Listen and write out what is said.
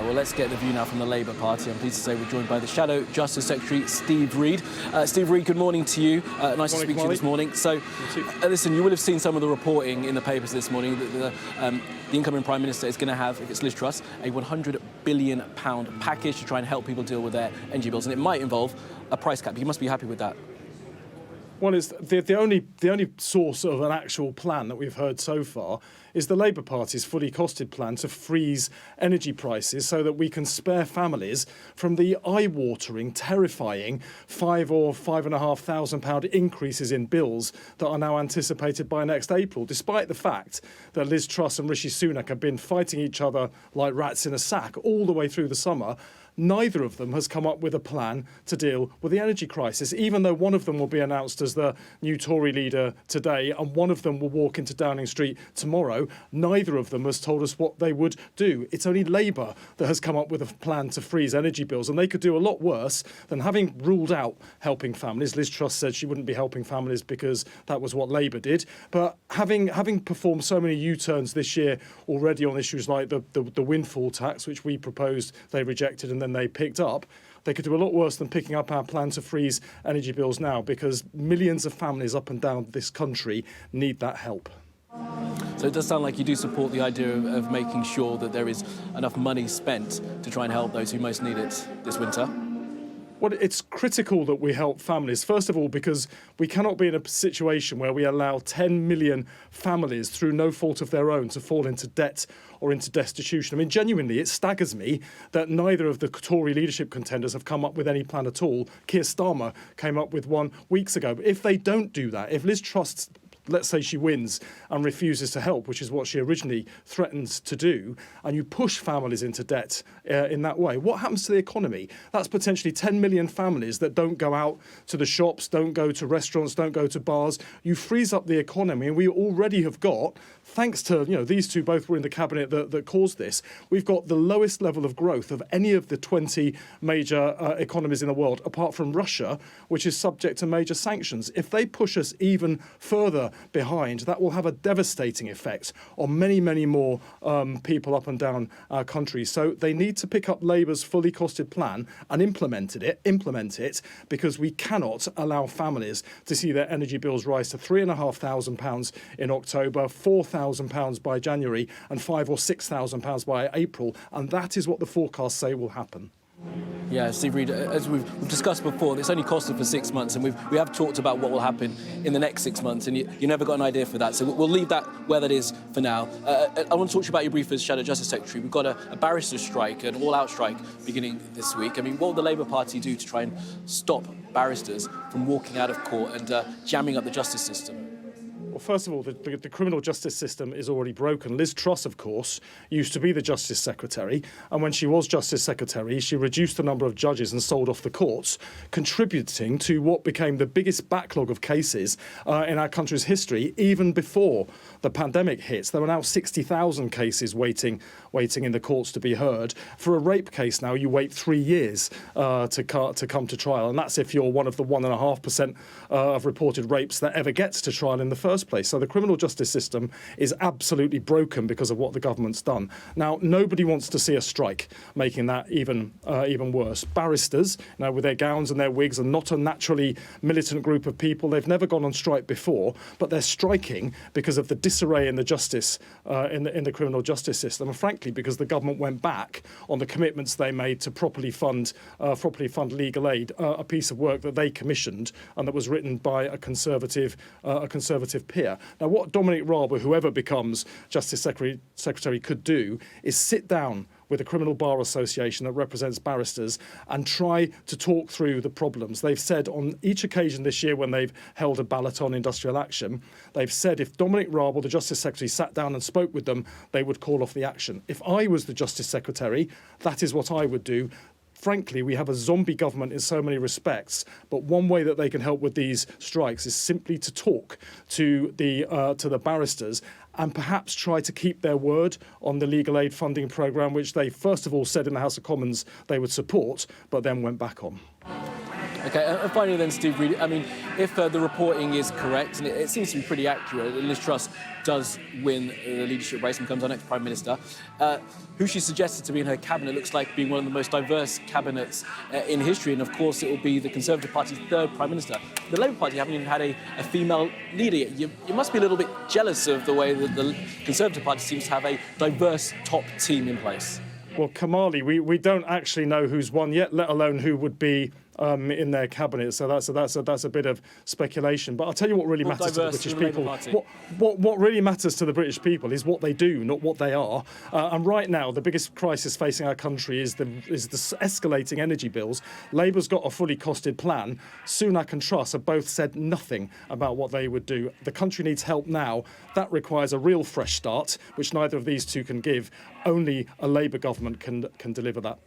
Well, let's get the view now from the Labour Party. I'm pleased to say we're joined by the Shadow Justice Secretary, Steve Reid. Steve Reid, good morning to you. Nice to speak to you this morning. So, listen, you will have seen some of the reporting in the papers this morning that the incoming Prime Minister is going to have, if it's Liz Truss, a £100 billion package to try and help people deal with their energy bills. And it might involve a price cap. You must be happy with that. Well, it's the only source of an actual plan that we've heard so far is the Labour Party's fully costed plan to freeze energy prices so that we can spare families from the eye-watering, terrifying £5,000 or £5,500 increases in bills that are now anticipated by next April, despite the fact that Liz Truss and Rishi Sunak have been fighting each other like rats in a sack all the way through the summer. Neither of them has come up with a plan to deal with the energy crisis, even though one of them will be announced as the new Tory leader today and one of them will walk into Downing Street tomorrow. Neither of them has told us what they would do. It's only Labour that has come up with a plan to freeze energy bills, and they could do a lot worse than having ruled out helping families. Liz Truss said she wouldn't be helping families because that was what Labour did. But having performed so many U-turns this year already on issues like the windfall tax, which we proposed, they rejected and then they picked up, they could do a lot worse than picking up our plan to freeze energy bills now, because millions of families up and down this country need that help. So it does sound like you do support the idea of making sure that there is enough money spent to try and help those who most need it this winter. Well, it's critical that we help families, first of all, because we cannot be in a situation where we allow 10 million families, through no fault of their own, to fall into debt or into destitution. I mean, genuinely, it staggers me that neither of the Tory leadership contenders have come up with any plan at all. Keir Starmer came up with one weeks ago. But if they don't do that, if Liz Truss, let's say she wins and refuses to help, which is what she originally threatens to do, and you push families into debt in that way, what happens to the economy? That's potentially 10 million families that don't go out to the shops, don't go to restaurants, don't go to bars. You freeze up the economy, and we already have got, thanks to, these two both were in the cabinet that caused this, we've got the lowest level of growth of any of the 20 major economies in the world, apart from Russia, which is subject to major sanctions. If they push us even further behind, that will have a devastating effect on many, many more people up and down our country. So they need to pick up Labour's fully costed plan and implement it, because we cannot allow families to see their energy bills rise to £3,500 in October, £4,000 by January, and £5,000 or £6,000 by April. And that is what the forecasts say will happen. Yeah, Steve Reid, as we've discussed before, it's only costed for 6 months, and we have talked about what will happen in the next 6 months, and you never got an idea for that. So we'll leave that where that is for now. I want to talk to you about your brief as Shadow Justice Secretary. We've got a barrister strike, an all-out strike beginning this week. I mean, what will the Labour Party do to try and stop barristers from walking out of court and jamming up the justice system? Well, first of all, the criminal justice system is already broken. Liz Truss, of course, used to be the Justice Secretary, and when she was Justice Secretary, she reduced the number of judges and sold off the courts, contributing to what became the biggest backlog of cases in our country's history, even before the pandemic hit. There are now 60,000 cases waiting in the courts to be heard. For a rape case now, you wait 3 years to come to trial, and that's if you're one of the 1.5% of reported rapes that ever gets to trial in the first place. So the criminal justice system is absolutely broken because of what the government's done. Now, nobody wants to see a strike, making that even worse. Barristers, with their gowns and their wigs, are not a naturally militant group of people. They've never gone on strike before, but they're striking because of the disarray in the justice, in the criminal justice system, and frankly, because the government went back on the commitments they made to properly fund legal aid, a piece of work that they commissioned and that was written by a conservative peer. Now, what Dominic Raab, or whoever becomes Justice Secretary, could do is sit down with the Criminal Bar Association that represents barristers and try to talk through the problems. They've said on each occasion this year when they've held a ballot on industrial action, they've said if Dominic Raab or the Justice Secretary sat down and spoke with them, they would call off the action. If I was the Justice Secretary, that is what I would do. Frankly, we have a zombie government in so many respects, but one way that they can help with these strikes is simply to talk to the barristers and perhaps try to keep their word on the legal aid funding programme, which they first of all said in the House of Commons they would support, but then went back on. Okay, and finally then, Steve Reid, I mean, if the reporting is correct, and it seems to be pretty accurate, Liz Truss does win the leadership race and becomes our next Prime Minister, who she suggested to be in her cabinet looks like being one of the most diverse cabinets in history, and of course it will be the Conservative Party's third Prime Minister. The Labour Party haven't even had a female leader yet. You must be a little bit jealous of the way that the Conservative Party seems to have a diverse top team in place. Well, Kamali, we don't actually know who's won yet, let alone who would be in their cabinet. So that's a bit of speculation. But I'll tell you what really matters to the British people. What really matters to the British people is what they do, not what they are. And right now, the biggest crisis facing our country is the escalating energy bills. Labour's got a fully costed plan. Sunak and Truss have both said nothing about what they would do. The country needs help now. That requires a real fresh start, which neither of these two can give. Only a Labour government can deliver that.